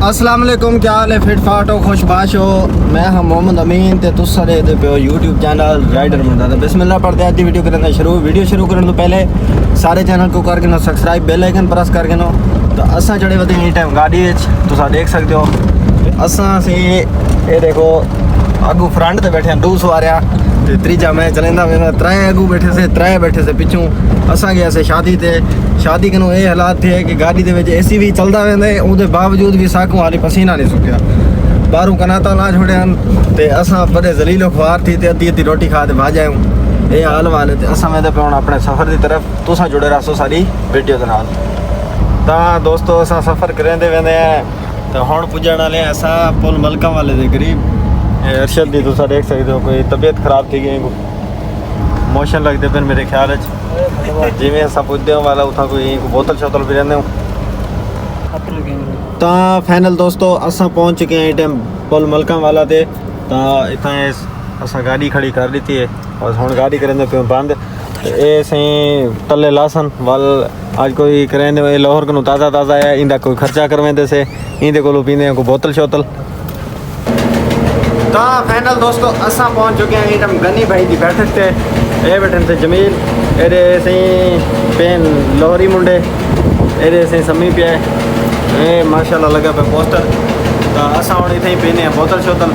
अस्सलाम वालेकुम, क्या हाल है? फिट फाट हो, खुशबाश हो। मैं हाँ मोहम्मद अमीन ते तुस सारे दे पे यूट्यूब चैनल राइडर मुंडा। बिस्मिल्लाह पढ़ते हैं वीडियो करने शुरू। वीडियो शुरू करने तो पहले सारे चैनल को करके नो सब्सक्राइब, बेल आइकन प्रेस करके नो। तो असा चढ़े वधे इन टाइम गाड़ी तुसा देख सकते हो। असा से ये देखो अगू फ्रंट ते बैठे दो सवारियां ते त्रीजा मैं चलेंदा वे त्रै अगू बैठे से, त्रै बैठे से पिछू। असा गया से शादी ते। शादी कनो ये हालात थे कि गाड़ी दे विच एसी भी चलदा वेंदे, उहदे बावजूद भी साकू हाली पसीना नहीं सुक्या। बाहरों कनाता ला छोड़े हैं ते असा बड़े जलीलो ख्वार थी ते अद्धी अद्धी रोटी खा ते भाज आए हूँ। ये हाल वाले ते असा मैं पे अपने सफ़र की तरफ तुसा जुड़े रहो सारी वीडियो के नाल। तो दोस्तों असा सफ़र करेंदे वेंदे हैं तो हुण पुजण वाले असा पुल मलका वाले दे करीब। अरशद दी तुसा देख सकते हो कोई तबीयत खराब थी गई, मोशन लगते पे मेरे ख्याल जिमें असा पुजदे वाला उथा कोई बोतल शोतल पी रहे। तो फाइनल दोस्तों असा पहुँच चुके हैं टाइम पुल मलका वाला ते। तो इतना असा गाड़ी खड़ी कर दी है और हुण गाड़ी करेंदे पे बंद। ये सही तले लासन वाल आज कोई करेंदे लाहौर को ताज़ा ताज़ा है, इंदा कोई खर्चा करवेंदे से, इंदे को पींदे कोई बोतल शोतल। तो फाइनल दोस्तों असा पहुँच चुके हैं एकदम गनी भाई की बैठक से। ये बैठे थे जमील, ये सही पेन लोहरी मुंडे, ये सही सम्मी पे ये माशाल्लाह लगा पे पोस्टर। तो असा हम इतने ही पीने हैं बोतल शोतल।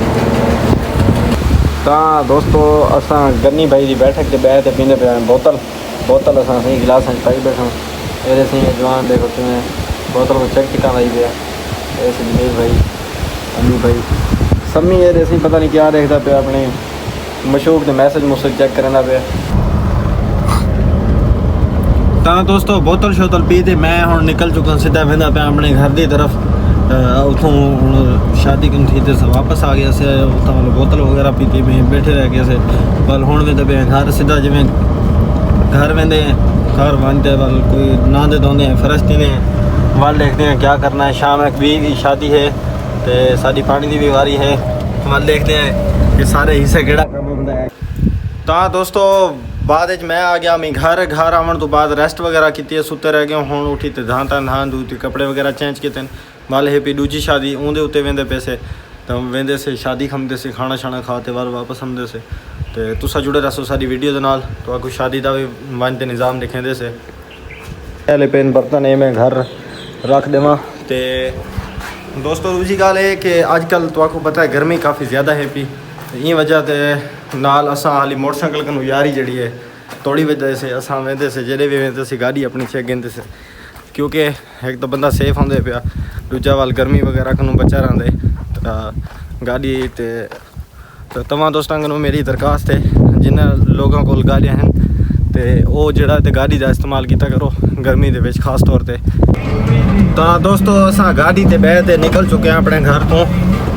तो दोस्तों असा गनी भाई की बैठक से बैठे पीने पे बोतल बोतल असा सही गिलास पाई बैठा। ये सही जवान देखो तुम्हें बोतल को चेक टिका लाई पे। ये जमील भाई, अम्मी भाई, सम्मी ये सही पता नहीं क्या देखता पे अपने मशहूक के मैसेज मुसेज चेक करना पे। तो दोस्तों बोतल शोतल पी ते मैं हूँ निकल चुका सीधा वेंदा पे अपने घर की तरफ। उतों हूँ शादी कन थी तो वापस आ गया से, उतना मतलब बोतल वगैरह पीती मैं बैठे रह गए से। पर हूँ वेंदे पे घर सीधा जिमें घर वेंदे घर बनते वाल कोई नांदे धोंदे हैं फरस्ती ने वाल देखते हैं क्या करना है। शाम एक भी की शादी है तो साड़ी पानी की भी वारी है, वाल देखते हैं कि सारे हिस्से केड़ा काम होता है। तो दोस्तों बाद मैं आ गया मैं घर आवन तो बाद रेस्ट वगैरह की सुते रह गए। हूँ उठी तो नहा धोती कपड़े वगैरह चेंज किए वाल है पी दूजी शादी उनके उत्ते वेंदे पैसे। तो वेंदे से शादी खमदे से खाना शाना खाते वाल वापस आमदे से। तो तुसा जुड़े रहो सारी वीडियो के नाल। तो आपको शादी का भी वन ते निज़ाम दिखेंदे से। पहले पेन बर्तन ये मैं घर रख देवा। तो दोस्तों दूसरी गल है कि अजकल तो आपको पता है गर्मी काफ़ी ज़्यादा है पी, ये वजह से नाल असा हाली मोटरसाइकिल कन यारी जड़ी है थोड़ी वजह से असा वेंदे से जेडे भी वेंदे से गाड़ी अपनी चेक गेंदे से, क्योंकि एक तो बंदा सेफ होंदे पिया, दूजा वाल गर्मी वगैरह कन बचा रहे तो गाड़ी तो तमाम दोस्तों को मेरी दरखास्त है जिन्हें लोगों को गाड़ियाँ हैं तो वो जड़ा तो गाड़ी का इस्तेमाल किया करो गर्मी के खास तौर पर। तो दोस्तों असा गाड़ी ते बह ते निकल चुके हैं अपने घर तो।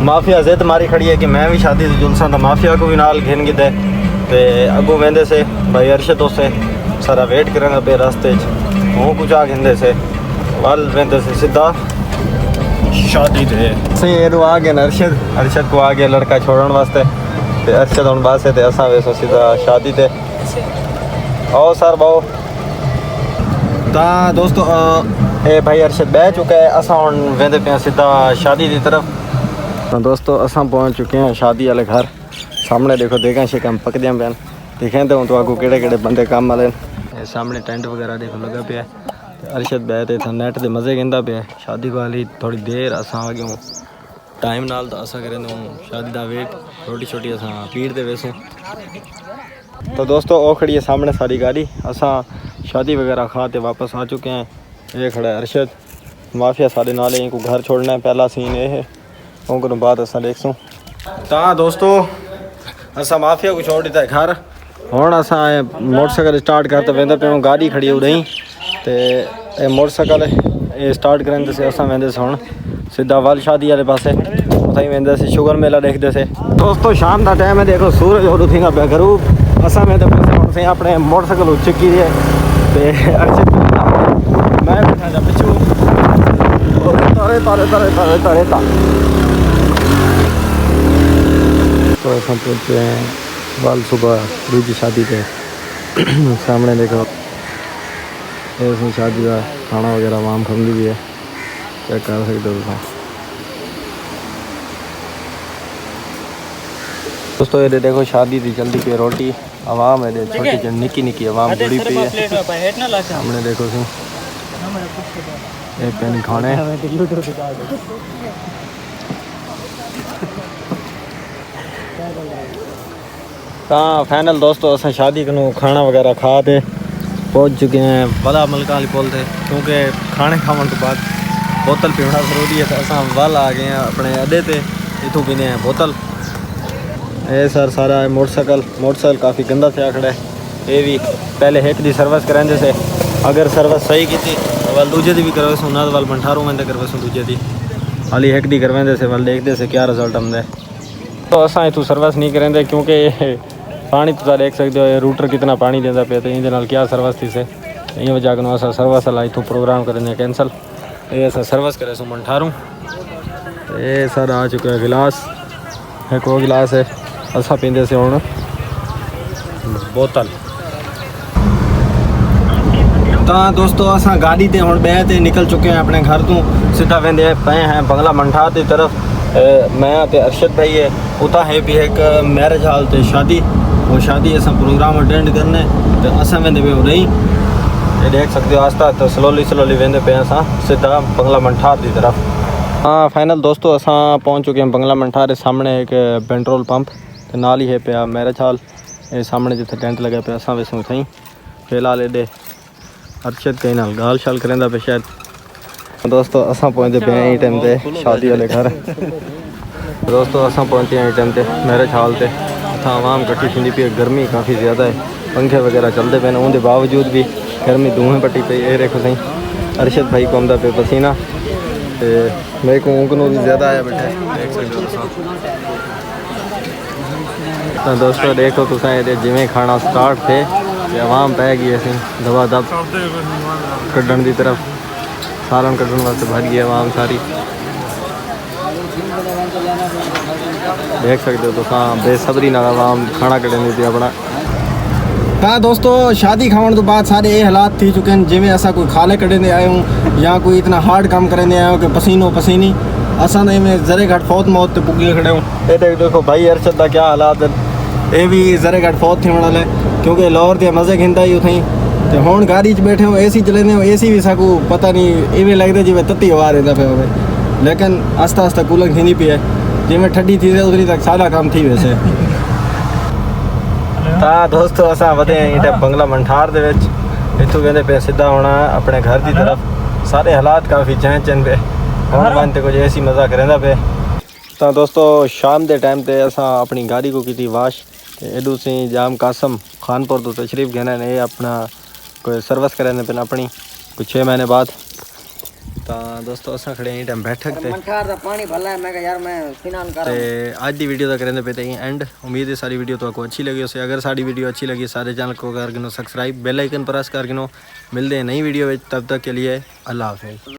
माफिया जिद मारी खड़ी है कि मैं भी शादी से जुलसा तो माफिया को भी नाल घेन गिदे ते अगों वेंदे से भाई अरशद से सारा वेट करेंगे पे रास्ते हूँ कुछ आ घेंदे से वाल वेंदे से सीधा शादी थे सही एदो आ गया अरशद को आ गया लड़का छोड़न वास्ते। ते अरशद हम बस है ते असा वैसो सीधा शादी थे आओ सर बहु। तो दोस्तों ए भाई अरशद बह चुका है, असा हम वेंदे पे सीधा शादी की तरफ। तो दोस्तों असा पहुँच चुके हैं शादी वाले घर। सामने देखो देखें शिकम पकदियाँ पैन दिखें तो आगू केड़े बंदे काम वाले सामने टेंट वगैरह देखो लगा पे। अरशद बैठे थे नेट के मज़े कहता पे शादी को हाली थोड़ी देर असा आ गए टाइम नाल। तो असा करें शादी का वेट रोटी छोटी असा पीड़ दे वैसों। तो दोस्तों वो खड़ी है सामने सारी गाड़ी। असा शादी वगैरह खा के वापस आ चुके हैं। ये खड़ा है अरशद, माफिया सारे नाले इनको घर छोड़ना है पहला सीन ये है, उनको बाद असा देखसूँ। तो दोस्तों असा माफिया को छोड़ दिता है घर। हूँ असा मोटरसाइकिल स्टार्ट करते वेंदे पे गाड़ी खड़ी उड़ई तो मोटरसाइकिल ये स्टार्ट करें से असा वेंदे से हूँ सीधा वाल शादी वाले पासे उतना वेंदे से शुगर मेला देखते से। दोस्तों शाम का टाइम है देखो सूरज और उठेगा पे गरूब असा वेंदे पे अपने मोटरसाइकिल चुकी है तो मैं बैठा जा पिछू तारे तारे तारे तारे तारे ता। तो असा पहुँचे हैं वाल सुबह दूजी शादी पे। सामने देखो इसमें शादी का खाना वगैरह वाम खमदी भी है, चेक कर सकते हो। दोस्तों ये देखो शादी थी जल्दी पे रोटी आवाम है छोटी निकी निकी आवाम जुड़ी पई है हमने देखो सी एक पैन खाने हाँ फाइनल दोस्तों अस शादी को खाना वगैरह खा के पहुँच चुके हैं वाला मलका वाली पुल थे क्योंकि खाने खाने तो बाद बोतल पीना जरूरी है तो अस वाल आ गए हैं अपने अड्डे पे इतों पीने हैं बोतल। ये सर सारा मोटरसाइकिल काफ़ी गंदा थे खड़ा है ये भी पहले एक दी सर्विस कराते से अगर सर्विस सही की वाल दूजे दी भी करवासू ना वाल 18 महीने करवासू दूजे दी हाली एक दी करवाते से वाल देखते से क्या रिजल्ट आंदा है। तो असा इतों सर्विस नहीं करेंगे क्योंकि पानी तो देख सकते हो रूटर कितना पानी देता पे तो ये क्या सर्विस थी से इन वजह को अस सर्विस वाला इतों प्रोग्राम करेंगे कैंसल ये अस सर्विस करे सो 18 ये सर आ चुका है गिलास एक वो गिलास है असा पींदे से हूँ बोतल। तो दोस्तों असा गाड़ी ते हुण बह निकल चुके हैं अपने घर तो सीधा वेंदे पे हैं बंगला मंठार की तरफ। मैं ते अरशद भाई है उता है भी एक मैरिज हॉल ते शादी वो शादी अस प्रोग्राम अटेंड करने तो असा वेंदे पे रही ये देख सकते हो आस्ता तो स्लोली वेंदे पे असा सीधा बंगला मंठार की तरफ। हाँ फाइनल दोस्तों असा पहुँच चुके हैं बंगला मंठार सामने एक पेट्रोल पंप तो नाल ही है पे मैरिज हॉल ये सामने जिथे टेंट लगे पे असा वैसे थी फिलहाल एडे अरशद कहीं नाल गाल शाल करेंदा पे शायद। दोस्तों असा पहुँचते पे यही टाइम पे शादी वाले घर दोस्तों असा पहुँचे यही टाइम पे मैरिज हॉल से असा आवाम कट्ठी थी पी गर्मी काफ़ी ज़्यादा है पंखे वगैरह चलते पे उनके बावजूद भी गर्मी धुएं पट्टी पे ये देखो सही अरशद भाई को आंदा पे पसीना ते मेरे को ऊँक भी ज़्यादा आया बैठे देख सकते हो तो दोस्तों देखो तुसा ये जिमें खाना स्टार्ट थे आवाम पै गई असी दबा दब कड्डण की तरफ सालन कड्डण वास्ते भर गई आवाम सारी देख सकते हो तुसा बेसब्री नाल आवाम खाना कड्डण दी अपना। हाँ दोस्तों शादी खाने तो बाद सारे ये हालात थी चुके हैं जिमें असा कोई खाले कड्डे आए हूँ या कोई इतना हार्ड काम करें आए हो कि पसीनो पसीनी असा ने में जरे घट फौत मौत ते पुगे खड़े हूँ। ये देखो भाई अरशद का क्या हालात है ये भी जरे घट फौत थी वाले क्योंकि लाहौर के मज़े खिंदा ही उथी तो हुण गाड़ी च बैठे हो एसी चलेंदे हो एसी भी साकू पता नहीं इवें लगता जिमें तत्ती हवा रहिंदा पे होवे लेकिन आस्ता आस्ता कूलिंग थींदी पई है जिमें ठंडी थी उतनी तक सारा काम थी वैसे। हाँ दोस्तों असा वधे इटे बंगला मंठार दे विच इत्थों वेंदे पे सीधा होना अपने घर की तरफ सारे हालात काफ़ी चैन पे हुण वन ते कुछ ऐसी मज़ा करेंदा पे। तो दोस्तों शाम के टाइम पे असा अपनी गाड़ी को की वाश एडू सी जाम कासम खानपुर तो तशरीफ गए ने अपना कोई सर्विस करें पे अपनी कुछ 6 महीने बाद। तो दोस्तों असा खड़े यही टाइम बैठक ते आज की वीडियो का करें पे एंड उम्मीद है सारी वीडियो तो आपको अच्छी लगी उसे अगर सारी वीडियो अच्छी लगी सारे चैनल को कर सब्सक्राइब बेल आइकन प्रेस कर मिलते हैं नई वीडियो तब तक के लिए अल्लाह हाफिज़।